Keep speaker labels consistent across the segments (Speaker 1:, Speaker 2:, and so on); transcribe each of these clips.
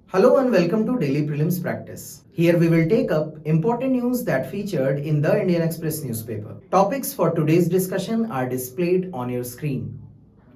Speaker 1: Hello and welcome to Daily Prelims Practice. Here we will take up important news that featured in the Indian Express newspaper. Topics for today's discussion are displayed on your screen.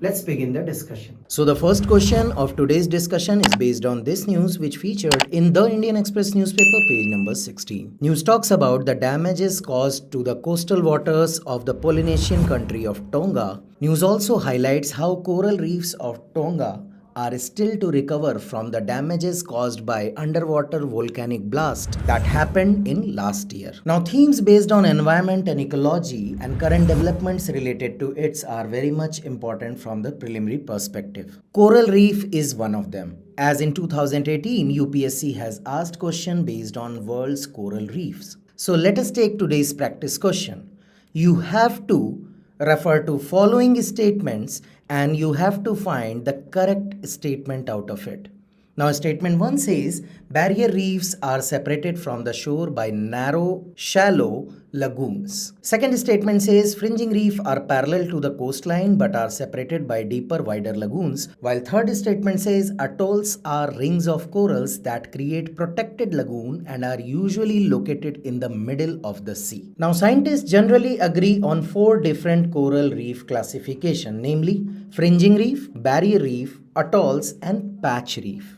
Speaker 1: Let's begin the discussion. So the first question of today's discussion is based on this news which featured in the Indian Express newspaper page number 16. News talks about the damages caused to the coastal waters of the Polynesian country of Tonga. News also highlights how coral reefs of Tonga are still to recover from the damages caused by underwater volcanic blast that happened in last year. Now, themes based on environment and ecology and current developments related to it are very much important from the preliminary perspective. Coral reef is one of them. As in 2018, UPSC has asked question based on world's coral reefs. So let us take today's practice question. You have to refer to following statements and you have to find the correct statement out of it. Now, statement 1 says barrier reefs are separated from the shore by narrow, shallow lagoons. Second statement says fringing reef are parallel to the coastline but are separated by deeper, wider lagoons. While third statement says atolls are rings of corals that create protected lagoon and are usually located in the middle of the sea. Now, scientists generally agree on 4 different coral reef classification, namely fringing reef, barrier reef, atolls, and patch reef.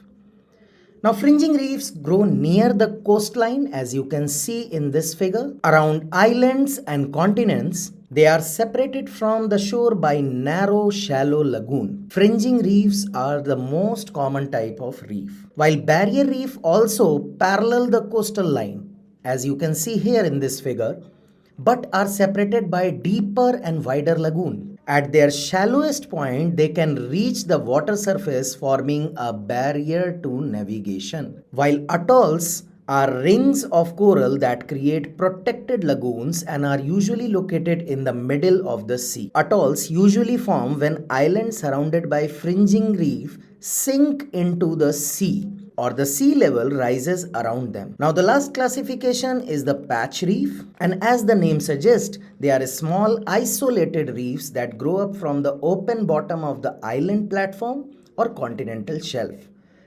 Speaker 1: Now, fringing reefs grow near the coastline, as you can see in this figure. Around islands and continents, they are separated from the shore by narrow, shallow lagoon. Fringing reefs are the most common type of reef, while barrier reef also parallel the coastal line, as you can see here in this figure, but are separated by deeper and wider lagoon. At their shallowest point, they can reach the water surface, forming a barrier to navigation. While atolls are rings of coral that create protected lagoons and are usually located in the middle of the sea. Atolls usually form when islands surrounded by fringing reef sink into the sea or the sea level rises around them. Now, the last classification is the patch reef, and as the name suggests, they are small isolated reefs that grow up from the open bottom of the island platform or continental shelf.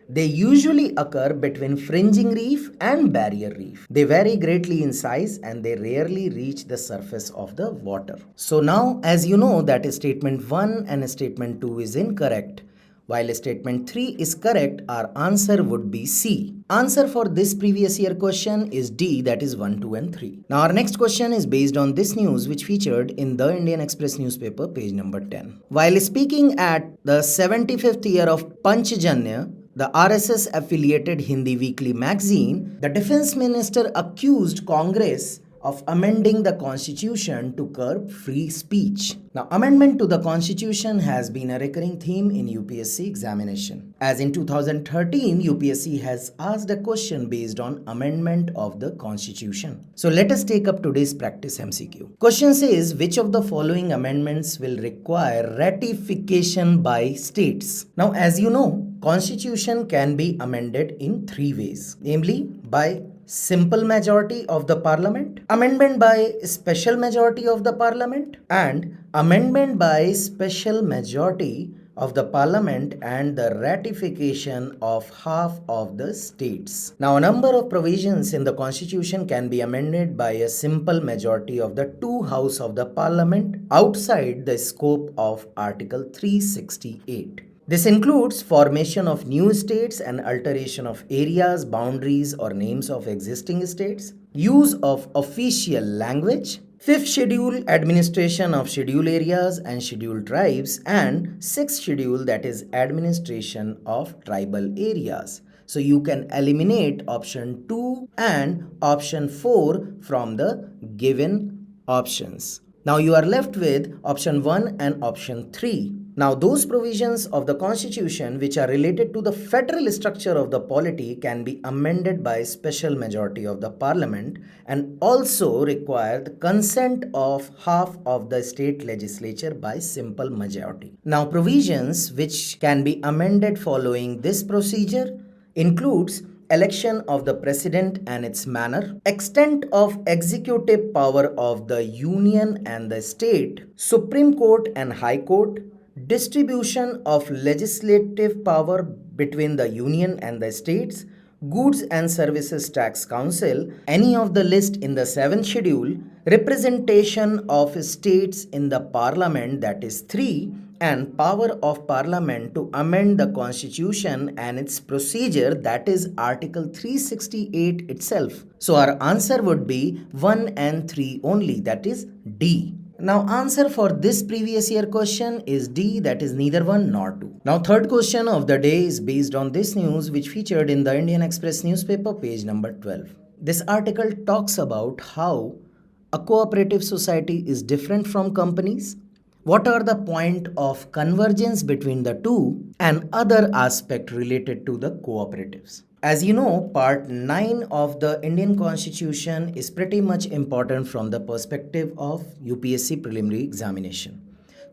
Speaker 1: They usually occur between fringing reef and barrier reef. They vary greatly in size and they rarely reach the surface of the water. So now, as you know that statement 1 and statement 2 is incorrect, while statement 3 is correct, our answer would be C. Answer for this previous year question is D, that is 1, 2 and 3. Now our next question is based on this news which featured in the Indian Express newspaper page number 10. While speaking at the 75th year of Panchjanya, the RSS affiliated Hindi weekly magazine, the defense minister accused Congress of amending the constitution to curb free speech. Now, amendment to the constitution has been a recurring theme in UPSC examination. As in 2013, UPSC has asked a question based on amendment of the constitution. So let us take up today's practice MCQ. Question says, which of the following amendments will require ratification by states? Now, as you know, constitution can be amended in 3 ways, namely by simple majority of the parliament, amendment by special majority of the parliament, and amendment by special majority of the parliament and the ratification of half of the states. Now, a number of provisions in the constitution can be amended by a simple majority of the 2 houses of the parliament outside the scope of Article 368. This includes formation of new states and alteration of areas, boundaries or names of existing states, use of official language, 5th schedule administration of scheduled areas and scheduled tribes, and 6th schedule, that is administration of tribal areas. So you can eliminate option 2 and option 4 from the given options. Now you are left with option 1 and option 3. Now, those provisions of the constitution which are related to the federal structure of the polity can be amended by special majority of the parliament and also require the consent of half of the state legislature by simple majority. Now, provisions which can be amended following this procedure includes election of the president and its manner, extent of executive power of the union and the state, Supreme Court and High Court, distribution of legislative power between the union and the states, Goods and Services Tax Council, any of the list in the 7th schedule, representation of states in the parliament, that is 3, and power of parliament to amend the constitution and its procedure, that is article 368 itself. So our answer would be 1 and 3 only, that is D. Now answer for this previous year question is D, that is neither 1 nor 2. Now third question of the day is based on this news which featured in the Indian Express newspaper, page number 12. This article talks about how a cooperative society is different from companies, what are the point of convergence between the two, and other aspect related to the cooperatives. As you know, part 9 of the Indian Constitution is pretty much important from the perspective of UPSC preliminary examination.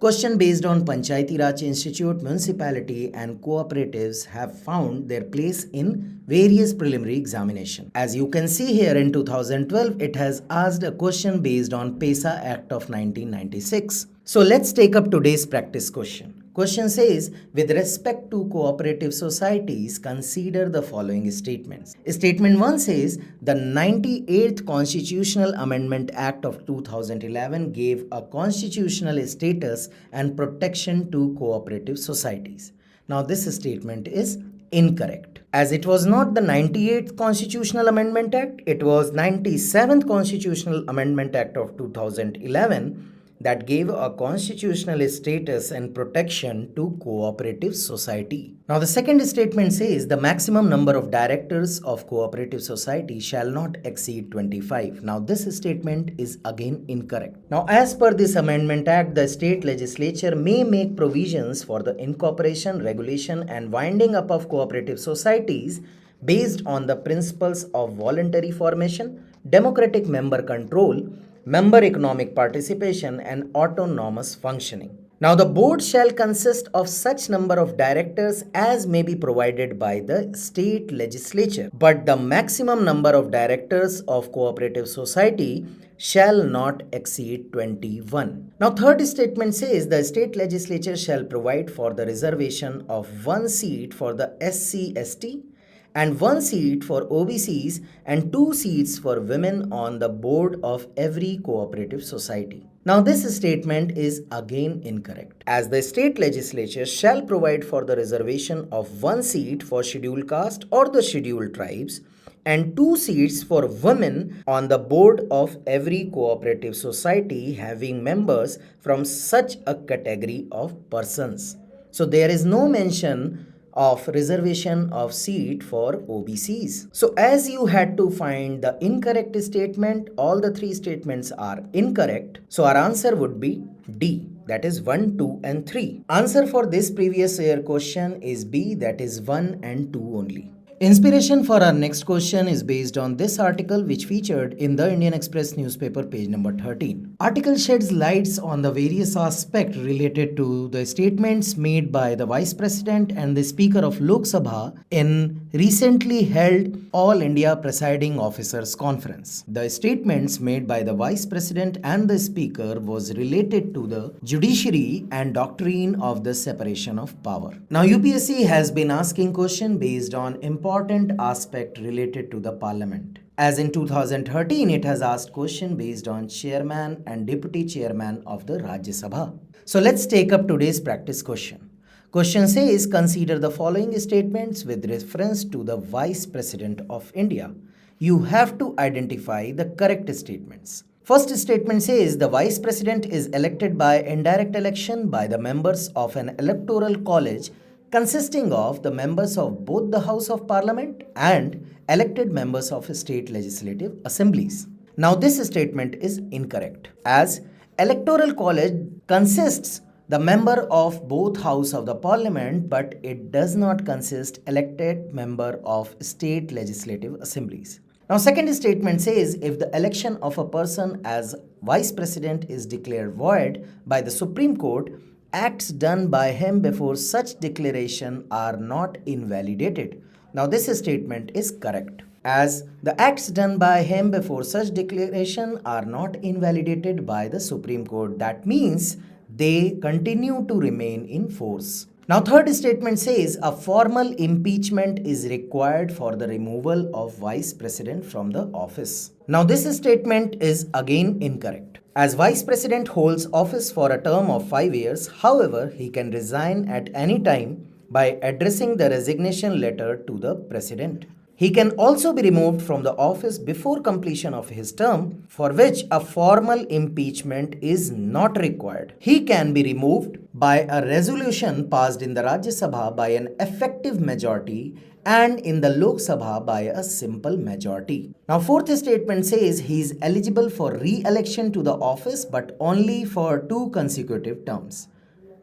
Speaker 1: Question based on Panchayati Raj Institute, municipality and cooperatives have found their place in various preliminary examination. As you can see here, in 2012, it has asked a question based on PESA Act of 1996. So let's take up today's practice question. Question says, with respect to cooperative societies, consider the following statements. Statement 1 says, the 98th Constitutional Amendment Act of 2011 gave a constitutional status and protection to cooperative societies. Now this statement is incorrect, as it was not the 98th Constitutional Amendment Act, it was 97th Constitutional Amendment Act of 2011 that gave a constitutional status and protection to cooperative society. Now the second statement says the maximum number of directors of cooperative society shall not exceed 25. Now this statement is again incorrect. Now as per this amendment act, the state legislature may make provisions for the incorporation, regulation and winding up of cooperative societies based on the principles of voluntary formation, democratic member control, member economic participation and autonomous functioning. Now the board shall consist of such number of directors as may be provided by the state legislature, but the maximum number of directors of cooperative society shall not exceed 21. Now third statement says the state legislature shall provide for the reservation of 1 seat for the SC/ST and 1 seat for OBCs and 2 seats for women on the board of every cooperative society. Now this statement is again incorrect, as the state legislature shall provide for the reservation of 1 seat for scheduled caste or the scheduled tribes and 2 seats for women on the board of every cooperative society having members from such a category of persons. So there is no mention of reservation of seat for OBCs. So as you had to find the incorrect statement, all the 3 statements are incorrect. So our answer would be D, that is 1, 2 and 3. Answer for this previous year question is B, that is 1 and 2 only. Inspiration for our next question is based on this article which featured in the Indian Express newspaper, page number 13. Article sheds lights on the various aspects related to the statements made by the Vice President and the Speaker of Lok Sabha in recently held All India Presiding Officers Conference. The statements made by the Vice President and the Speaker was related to the judiciary and doctrine of the separation of power. Now UPSC has been asking question based on important aspect related to the parliament. As in 2013, it has asked question based on chairman and deputy chairman of the Rajya Sabha. So let's take up today's practice question. Question says, consider the following statements with reference to the Vice President of India. You have to identify the correct statements. First statement says the Vice President is elected by indirect election by the members of an electoral college consisting of the members of both the House of Parliament and elected members of state legislative assemblies. Now this statement is incorrect, as electoral college consists the member of both House of the Parliament, but it does not consist elected member of state legislative assemblies. Now second statement says if the election of a person as Vice President is declared void by the Supreme Court, acts done by him before such declaration are not invalidated. Now this statement is correct, as the acts done by him before such declaration are not invalidated by the Supreme Court. That means they continue to remain in force. Now, third statement says a formal impeachment is required for the removal of Vice President from the office. Now, this statement is again incorrect. As Vice President holds office for a term of 5 years, however, he can resign at any time by addressing the resignation letter to the President. He can also be removed from the office before completion of his term, for which a formal impeachment is not required. He can be removed by a resolution passed in the Rajya Sabha by an effective majority and in the Lok Sabha by a simple majority. Now, fourth statement says he is eligible for re-election to the office but only for 2 consecutive terms.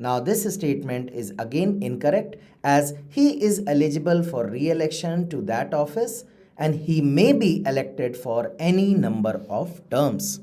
Speaker 1: Now, this statement is again incorrect as he is eligible for re-election to that office and he may be elected for any number of terms.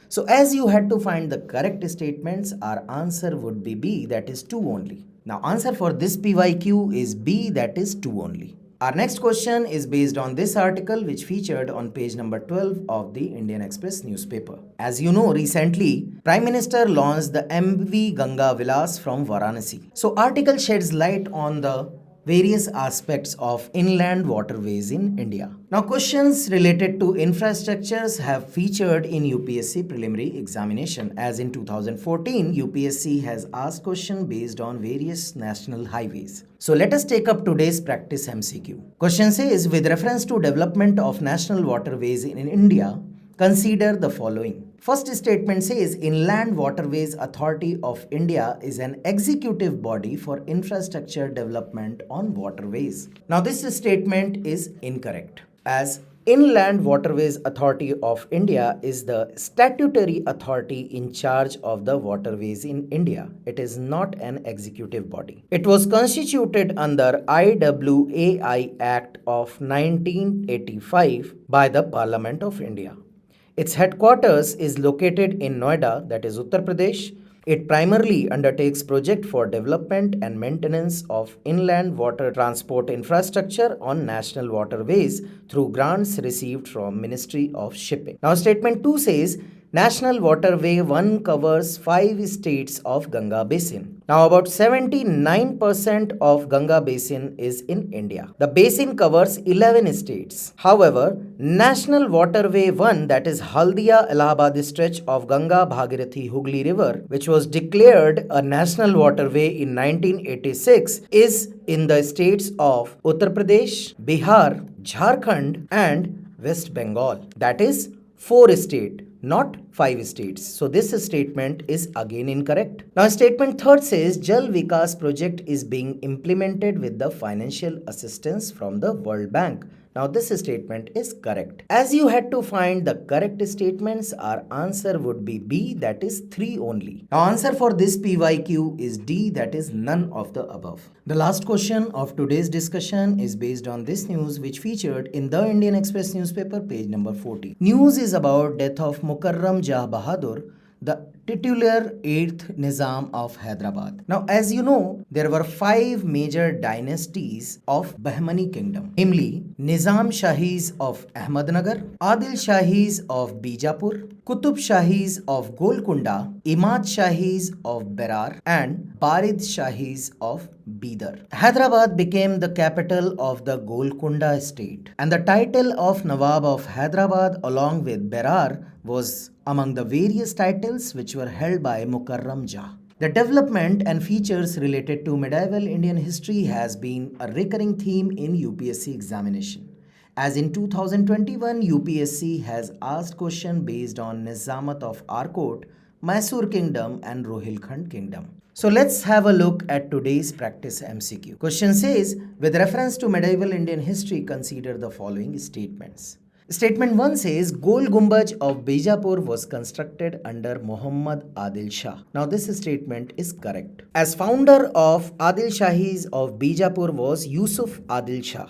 Speaker 1: So, as you had to find the correct statements, our answer would be B, that is 2 only. Now, answer for this PYQ is B, that is 2 only. Our next question is based on this article which featured on page number 12 of the Indian Express newspaper. As you know, recently, Prime Minister launched the MV Ganga Vilas from Varanasi. So, article sheds light on the various aspects of inland waterways in India. Now, questions related to infrastructures have featured in UPSC preliminary examination, as in 2014, UPSC has asked question based on various national highways. So, let us take up today's practice MCQ. Question says, with reference to development of national waterways in India, consider the following. First statement says Inland Waterways Authority of India is an executive body for infrastructure development on waterways. Now, this statement is incorrect as Inland Waterways Authority of India is the statutory authority in charge of the waterways in India. It is not an executive body. It was constituted under IWAI Act of 1985 by the Parliament of India. Its headquarters is located in Noida, that is Uttar Pradesh. It primarily undertakes projects for development and maintenance of inland water transport infrastructure on national waterways through grants received from Ministry of Shipping. Now, statement 2 says National Waterway 1 covers 5 states of Ganga Basin. Now, about 79% of Ganga Basin is in India. The basin covers 11 states. However, National Waterway 1, that is Haldia Allahabad stretch of Ganga Bhagirathi Hooghly River, which was declared a national waterway in 1986, is in the states of Uttar Pradesh, Bihar, Jharkhand, and West Bengal. That is 4 states, not 5 states. So this statement is again incorrect. Now, statement 3 says Jal Vikas project is being implemented with the financial assistance from the World Bank. Now, this statement is correct. As you had to find the correct statements, our answer would be B, that is 3 only. Now, answer for this PYQ is D, that is none of the above. The last question of today's discussion is based on this news which featured in the Indian Express newspaper, page number 40. News is about death of Mukarram Jah Bahadur, the titular 8th Nizam of Hyderabad. Now, as you know, there were 5 major dynasties of Bahmani kingdom, namely Nizam Shahis of Ahmednagar, Adil Shahis of Bijapur, Qutub Shahis of Golconda, Imad Shahis of Berar, and Barid Shahis of Bidar. Hyderabad became the capital of the Golconda state, and the title of Nawab of Hyderabad along with Berar was among the various titles which were held by Mukarram Jah. The development and features related to medieval Indian history has been a recurring theme in UPSC examination. As in 2021, UPSC has asked question based on Nizamat of Arcot, Mysore Kingdom and Rohilkhand Kingdom. So let's have a look at today's practice MCQ. Question says, with reference to medieval Indian history, consider the following statements. Statement 1 says, Gol Gumbaj of Bijapur was constructed under Muhammad Adil Shah. Now, this statement is correct. As founder of Adil Shahis of Bijapur was Yusuf Adil Shah.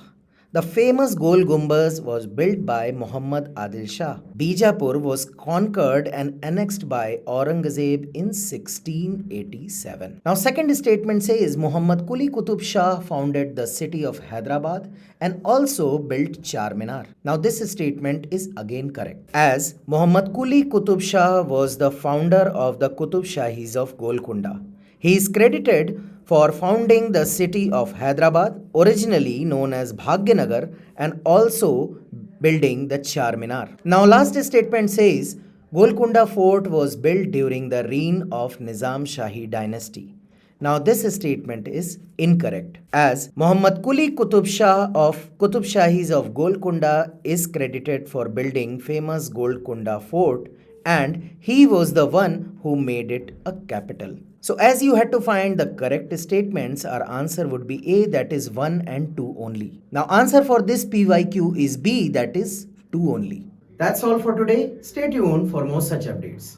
Speaker 1: The famous Gol Gumbaz was built by Muhammad Adil Shah. Bijapur was conquered and annexed by Aurangzeb in 1687. Now, second statement says Muhammad Quli Qutub Shah founded the city of Hyderabad and also built Charminar. Now, this statement is again correct, as Muhammad Quli Qutub Shah was the founder of the Qutub Shahis of Golconda. He is credited for founding the city of Hyderabad, originally known as Bhagyanagar, and also building the Charminar. Now, last statement says Golconda Fort was built during the reign of Nizam Shahi dynasty. Now, this statement is incorrect, as Muhammad Quli Qutub Shah of Qutub Shahis of Golconda is credited for building famous Golconda Fort, and he was the one who made it a capital. So as you had to find the correct statements, our answer would be A, that is 1 and 2 only. Now answer for this PYQ is B, that is 2 only. That's all for today. Stay tuned for more such updates.